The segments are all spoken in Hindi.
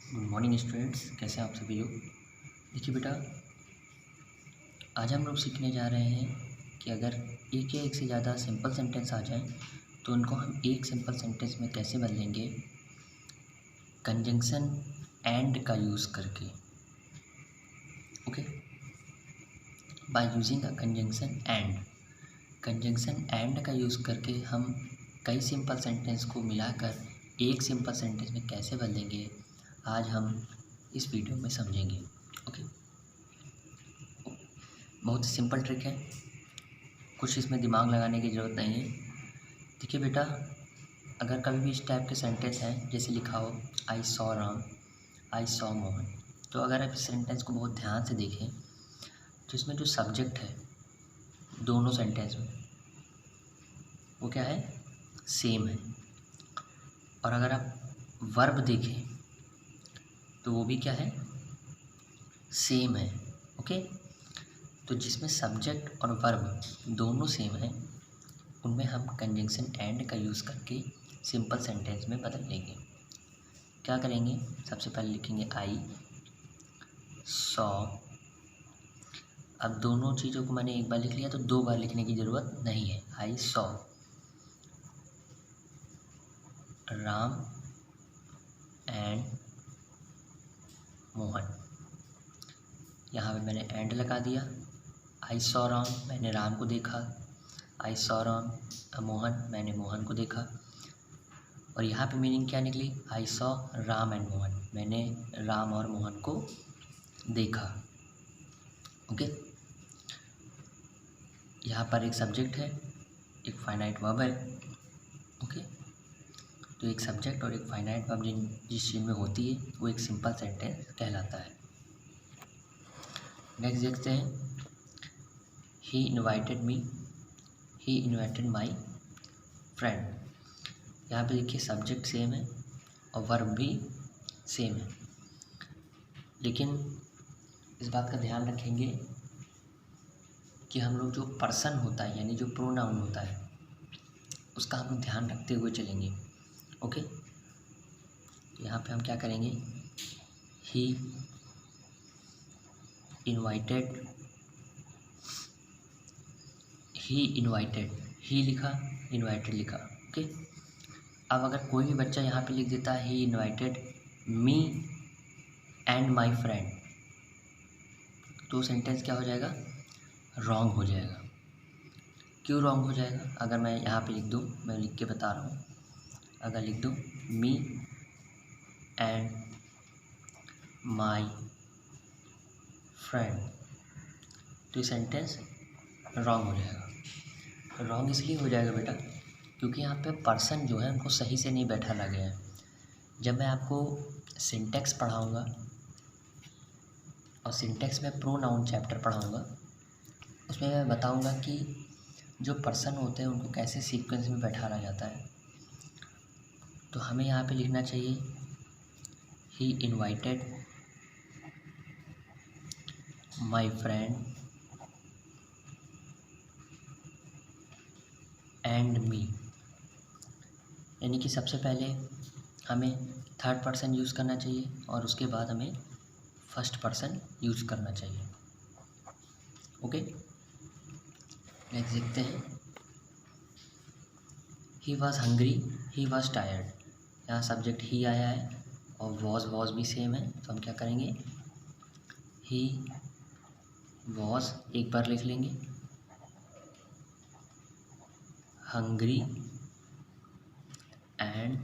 गुड मॉर्निंग स्टूडेंट्स, कैसे हैं आप सभी लोग। देखिए बेटा, आज हम लोग सीखने जा रहे हैं कि अगर एक या एक से ज़्यादा सिंपल सेंटेंस आ जाए तो उनको हम एक सिंपल सेंटेंस में कैसे बदलेंगे कंजंक्शन एंड का यूज़ करके। Okay, by using a conjunction and का यूज़ करके हम कई सिंपल सेंटेंस को मिलाकर एक सिंपल सेंटेंस में कैसे बदलेंगे, आज हम इस वीडियो में समझेंगे। ओके, बहुत ही सिंपल ट्रिक है, कुछ इसमें दिमाग लगाने की ज़रूरत नहीं है। देखिए बेटा, अगर कभी भी इस टाइप के सेंटेंस हैं, जैसे लिखा हो I saw Ram, I saw Mohan, तो अगर आप इस सेंटेंस को बहुत ध्यान से देखें तो इसमें जो सब्जेक्ट है दोनों सेंटेंस में वो क्या है, सेम है। और अगर आप वर्ब देखें तो वो भी क्या है, सेम है। ओके, तो जिसमें सब्जेक्ट और वर्ब दोनों सेम है उनमें हम कंजंक्शन एंड का यूज़ करके सिंपल सेंटेंस में बदल लेंगे। क्या करेंगे, सबसे पहले लिखेंगे आई सॉ। अब दोनों चीज़ों को मैंने एक बार लिख लिया तो दो बार लिखने की ज़रूरत नहीं है। I saw Ram and Mohan, यहाँ पे मैंने एंड लगा दिया। आई सॉ राम, मैंने राम को देखा। आई सॉ राम मोहन, मैंने मोहन को देखा। और यहाँ पे मीनिंग क्या निकली, I saw Ram and Mohan, मैंने राम और मोहन को देखा। ओके, यहाँ पर एक सब्जेक्ट है, एक फाइनाइट वर्ब है। ओके, तो एक सब्जेक्ट और एक फाइनाइट वर्ब जिस चीज़ में होती है वो एक सिंपल सेंटेंस कहलाता है। नेक्स्ट देखते हैं, he invited me, he invited my friend. यहाँ पे देखिए सब्जेक्ट सेम है और वर्ब भी सेम है, लेकिन इस बात का ध्यान रखेंगे कि हम लोग जो पर्सन होता है यानी जो प्रोनाउन होता है उसका हम लोग ध्यान रखते हुए चलेंगे। ओके, यहाँ पे हम क्या करेंगे, ही इनवाइटेड, ही लिखा, इनवाइटेड लिखा। ओके, अब अगर कोई भी बच्चा यहाँ पे लिख देता है he invited me and my friend, तो सेंटेंस क्या हो जाएगा, रॉन्ग हो जाएगा। क्यों रॉन्ग हो जाएगा, अगर मैं यहाँ पे लिख दूँ, मैं लिख के बता रहा हूँ, अगर लिख दूँ मी एंड माई फ्रेंड, तो ये सेंटेंस रॉन्ग हो जाएगा। रॉन्ग इसलिए हो जाएगा बेटा क्योंकि यहाँ पे पर्सन जो है उनको सही से नहीं बैठाया गया है। जब मैं आपको सिंटैक्स पढ़ाऊँगा और सिंटैक्स में प्रोनाउन चैप्टर पढ़ाऊँगा, उसमें मैं बताऊँगा कि जो पर्सन होते हैं उनको कैसे सीक्वेंस में बैठाया जाता है। तो हमें यहाँ पे लिखना चाहिए he invited my friend and me, यानी कि सबसे पहले हमें थर्ड पर्सन यूज़ करना चाहिए और उसके बाद हमें फर्स्ट पर्सन यूज़ करना चाहिए। ओके, नेक्स्ट देखते हैं, he was hungry, he was tired. यहाँ सब्जेक्ट ही आया है और वॉज भी सेम है, तो हम क्या करेंगे, ही वॉज एक बार लिख लेंगे, हंग्री एंड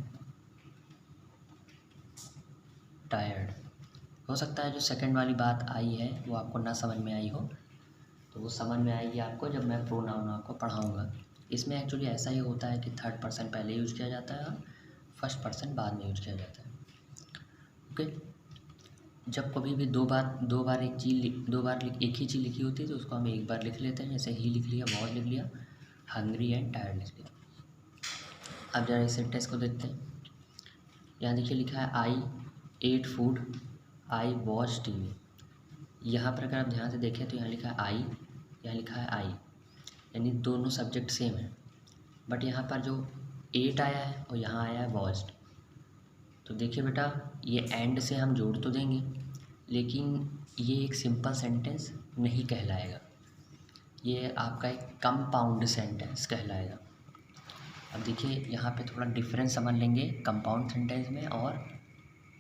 टायर्ड। हो सकता है जो सेकंड वाली बात आई है वो आपको ना समझ में आई हो, तो वो समझ में आएगी आपको जब मैं प्रोनाउन आपको पढ़ाऊँगा। इसमें एक्चुअली ऐसा ही होता है कि थर्ड पर्सन पहले यूज़ किया जाता है और फर्स्ट पर्सन बाद में यूज़ किया जाता है। ओके, जब कभी भी दो बार एक एक ही चीज़ लिखी होती है तो उसको हम एक बार लिख लेते हैं, जैसे ही लिख लिया, वॉज लिख लिया, हंग्री एंड टायर्ड लिख लिया। अब जरा इस सेंटेंस को देखते हैं। यहाँ देखिए लिखा है I ate food, I watch TV. यहाँ पर अगर आप ध्यान से देखें तो यहाँ लिखा है आई, यहाँ लिखा है आई, यानी दोनों सब्जेक्ट सेम है, बट यहाँ पर जो एट आया है और यहाँ आया है वॉच्ड, तो तो देखिए बेटा, ये एंड से हम जोड़ तो देंगे, लेकिन ये एक सिंपल सेंटेंस नहीं कहलाएगा, ये आपका एक कंपाउंड सेंटेंस कहलाएगा। अब देखिए यहाँ पे थोड़ा डिफरेंस समझ लेंगे कंपाउंड सेंटेंस में और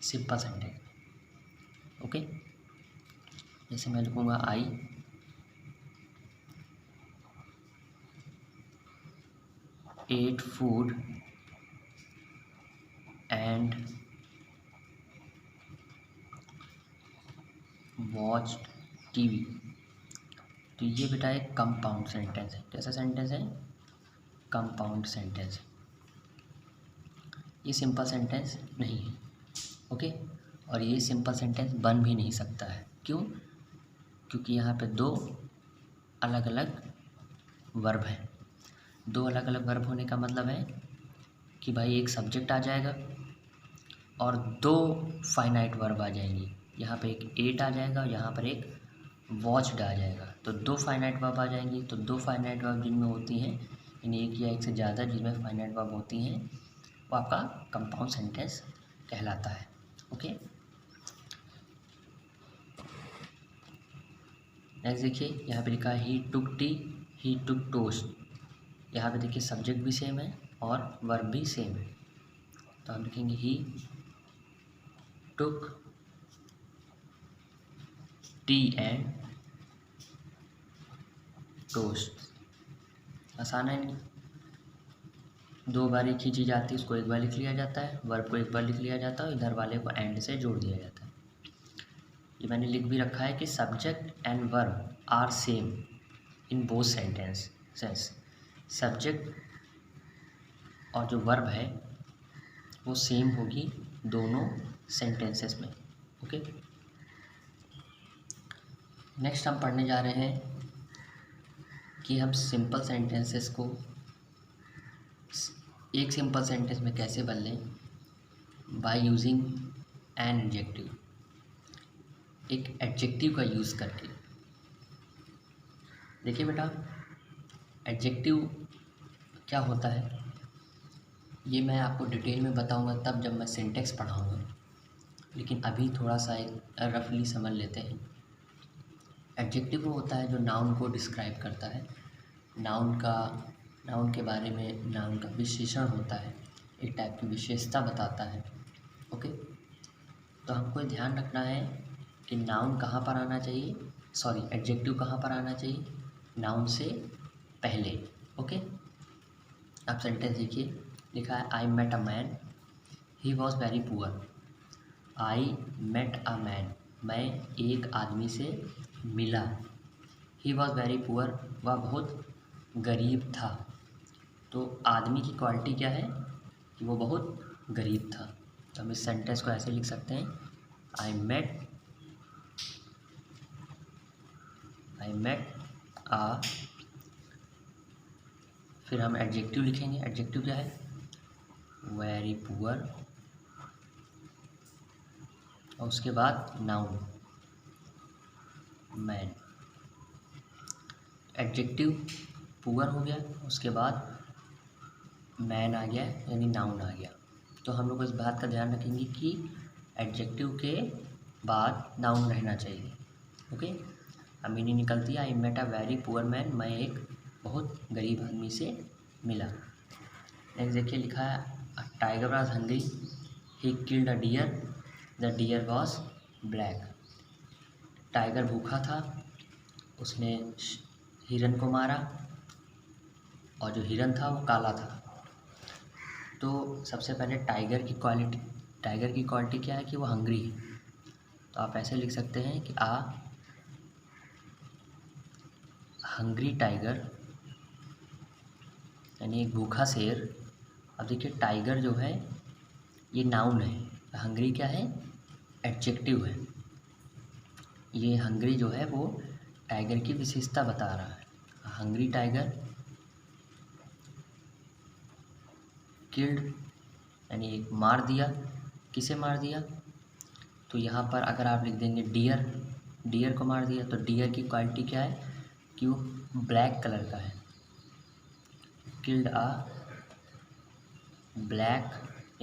सिंपल सेंटेंस में। ओके, जैसे मैं लिखूँगा I ate food and watched TV. तो ये बेटा एक कंपाउंड सेंटेंस है। कैसा सेंटेंस है? Compound sentence. ये सिंपल सेंटेंस नहीं है। ओके, और ये सिंपल सेंटेंस बन भी नहीं सकता है। क्यों? क्योंकि यहाँ पे दो अलग अलग वर्ब हैं। दो अलग अलग वर्ब होने का मतलब है कि भाई एक सब्जेक्ट आ जाएगा और दो फाइनाइट वर्ब आ जाएंगी। यहाँ पे एक एट आ जाएगा और यहाँ पर एक वॉच्ड आ जाएगा। तो दो फाइनाइट वर्ब आ जाएंगी। तो दो फाइनाइट वर्ब जिनमें होती हैं, यानी एक या एक से ज़्यादा जिसमें फाइनाइट वर्ब होती हैं, वो आपका कंपाउंड सेंटेंस कहलाता है। ओके, नेक्स्ट देखिए, यहाँ पे लिखा है ही टुक टी, ही टुक टोस्ट। यहाँ पे देखिए सब्जेक्ट भी सेम है और वर्ब भी सेम है। तो हम लिखेंगे ही टुक टी एंड टोस्ट। आसान है नहीं? दो बार एक ही चीज़ आती है, उसको एक बार लिख लिया जाता है, वर्ब को एक बार लिख लिया जाता है, इधर वाले को एंड से जोड़ दिया जाता है। ये मैंने लिख भी रखा है कि subject and verb are same in both sense. सब्जेक्ट और जो वर्ब है वो सेम होगी दोनों सेंटेंसेस में। ओके, नेक्स्ट हम पढ़ने जा रहे हैं कि हम सिंपल सेंटेंसेस को एक सिंपल सेंटेंस में कैसे बदलें बाय यूजिंग एन एडजेक्टिव, एक एडजेक्टिव का यूज़ करके। देखिए बेटा, एडजेक्टिव क्या होता है ये मैं आपको डिटेल में बताऊंगा तब जब मैं सिंटेक्स पढ़ाऊंगा, लेकिन अभी थोड़ा सा एक रफली समझ लेते हैं। एडजेक्टिव वो होता है जो नाउन को डिस्क्राइब करता है, नाउन के बारे में, नाउन का विशेषण होता है, एक टाइप की विशेषता बताता है। ओके, तो हमको ध्यान रखना है कि नाउन कहाँ पर आना चाहिए, सॉरी एडजेक्टिव कहाँ पर आना चाहिए, नाउन से पहले। ओके, आप सेंटेंस देखिए, लिखा है I met a man, he was very poor. I met a man, मैं एक आदमी से मिला। ही वॉज वेरी पुअर, वह बहुत गरीब था। तो आदमी की क्वालिटी क्या है कि वो बहुत गरीब था। तो हम इस सेंटेंस को ऐसे लिख सकते हैं, आई मेट आ, फिर हम एडजेक्टिव लिखेंगे। एडजेक्टिव क्या है? वेरी पुअर, और उसके बाद नाउन मैन। एडजेक्टिव पुअर हो गया, उसके बाद मैन आ गया, यानी नाउन आ गया। तो हम लोग इस बात का ध्यान रखेंगे कि एडजेक्टिव के बाद नाउन रहना चाहिए। ओके, अब मीनिंग निकलती है I met a very poor man, मैं एक बहुत गरीब आदमी से मिला। नेक्स्ट देखिए, लिखा है tiger was hungry, he killed a deer, the deer was black. Tiger भूखा था, उसने हिरन को मारा और जो हिरन था वो काला था। तो सबसे पहले टाइगर की क्वालिटी क्या है कि वो हंग्री है। तो आप ऐसे लिख सकते हैं कि आ हंग्री टाइगर, यानी एक भूखा शेर। अब देखिए टाइगर जो है ये नाउन है, हंग्री क्या है? एडजेक्टिव है। ये हंग्री जो है वो टाइगर की विशेषता बता रहा है। हंग्री टाइगर किल्ड, यानी मार दिया। किसे मार दिया? तो यहाँ पर अगर आप लिख देंगे डियर को मार दिया। तो डियर की क्वालिटी क्या है कि वो ब्लैक कलर का है। किल्ड आ ब्लैक,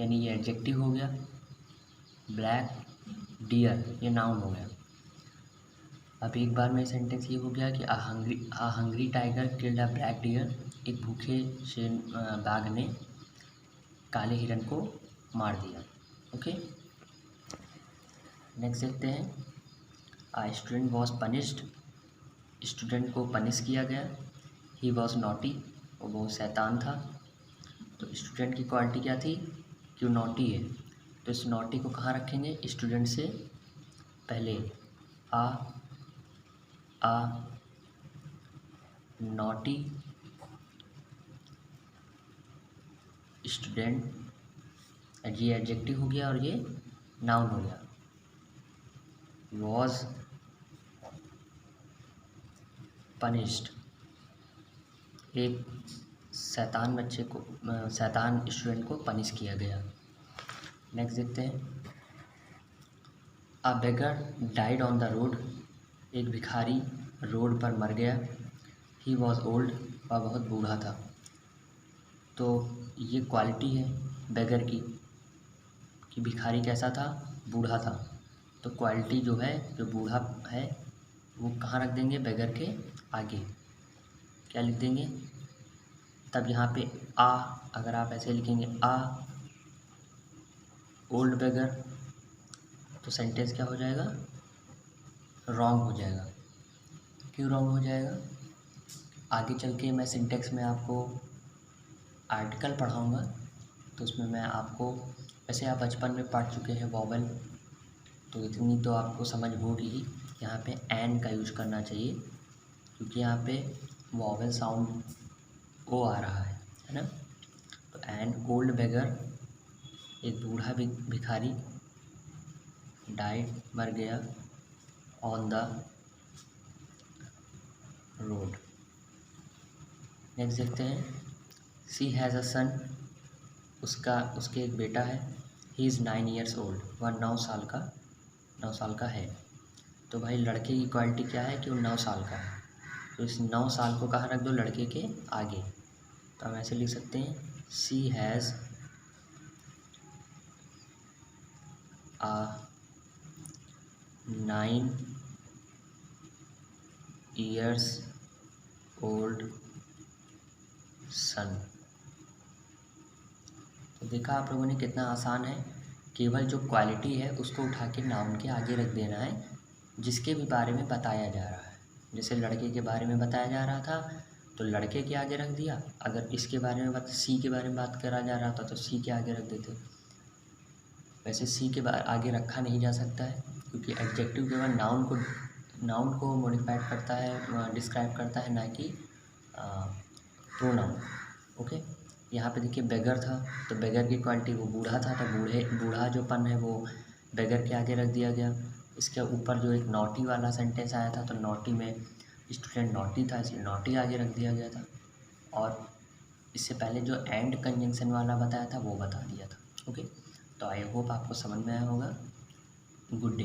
यानी ये एडजेक्टिव हो गया। ब्लैक डियर, ये नाउन हो गया। अब एक बार में सेंटेंस ये हो गया कि a hungry tiger killed a black deer, एक भूखे बाघ ने काले हिरन को मार दिया। ओके, नेक्स्ट देखते हैं। आ स्टूडेंट वॉज पनिश्ड, स्टूडेंट को पनिश किया गया। ही वॉज नॉटी, वो बहुत शैतान था। तो स्टूडेंट की क्वालिटी क्या थी कि वो नॉटी है, तो इस नॉटी को कहाँ रखेंगे, स्टूडेंट से पहले। आ नॉटी स्टूडेंट, ये एडजेक्टिव हो गया और ये नाउन हो गया। वॉज पनिश्ड, एक शैतान बच्चे को, शैतान स्टूडेंट को पनिश किया गया। नेक्स्ट देखते हैं। अ बेगर डाइड ऑन द रोड, एक भिखारी रोड पर मर गया। ही वॉज ओल्ड, वह बहुत बूढ़ा था। तो ये क्वालिटी है बेगर की कि भिखारी कैसा था, बूढ़ा था। तो क्वालिटी जो है, जो बूढ़ा है, वो कहाँ रख देंगे, बेगर के आगे। क्या लिख देंगे, तब यहाँ पे आ, अगर आप ऐसे लिखेंगे आ ओल्ड बेगर, तो सेंटेंस क्या हो जाएगा, रॉन्ग हो जाएगा। क्यों रॉन्ग हो जाएगा, आगे चल के मैं सिंटेक्स में आपको आर्टिकल पढ़ाऊँगा, तो उसमें मैं आपको, वैसे आप बचपन में पढ़ चुके हैं वॉवल, तो इतनी तो आपको समझ होगी ही। यहाँ पे एन का यूज करना चाहिए, क्योंकि यहाँ पे वॉवल साउंड ओ आ रहा है ना। तो एन ओल्ड बेगर, एक बूढ़ा भिखारी, डाइड मर गया, ऑन द रोड। नेक्स्ट देखते हैं। सी हैज़ अ सन, उसके एक बेटा है। ही इज़ 9 years ओल्ड, वह 9 साल का है। तो भाई लड़के की क्वालिटी क्या है कि वो 9 साल का है, तो इस 9 साल को कहाँ रख दो, लड़के के आगे। तो हम ऐसे लिख सकते हैं, सी has a 9 years old son। तो देखा आप लोगों ने कितना आसान है, केवल जो क्वालिटी है उसको उठा के नाउन के आगे रख देना है, जिसके भी बारे में बताया जा रहा है। जैसे लड़के के बारे में बताया जा रहा था तो लड़के के आगे रख दिया, अगर इसके बारे में सी के बारे में बात करा जा रहा था तो सी के आगे रख देते। वैसे सी के आगे रखा नहीं जा सकता है, क्योंकि एडजेक्टिव केवल नाउन को मॉडिफाइड करता है, डिस्क्राइब करता है, ना कि प्रोनाउन। ओके, यहाँ पे देखिए बेगर था, तो बेगर की क्वालिटी वो बूढ़ा था, तो बूढ़ा जो पन है वो बेगर के आगे रख दिया गया। इसके ऊपर जो एक नॉटी वाला सेंटेंस आया था, तो नॉटी में स्टूडेंट नॉटी था, इसलिए नॉटी आगे रख दिया गया था। और इससे पहले जो एंड कंजंक्शन वाला बताया था वो बता दिया था। ओके, तो आई होप आपको समझ में आया होगा। Good day.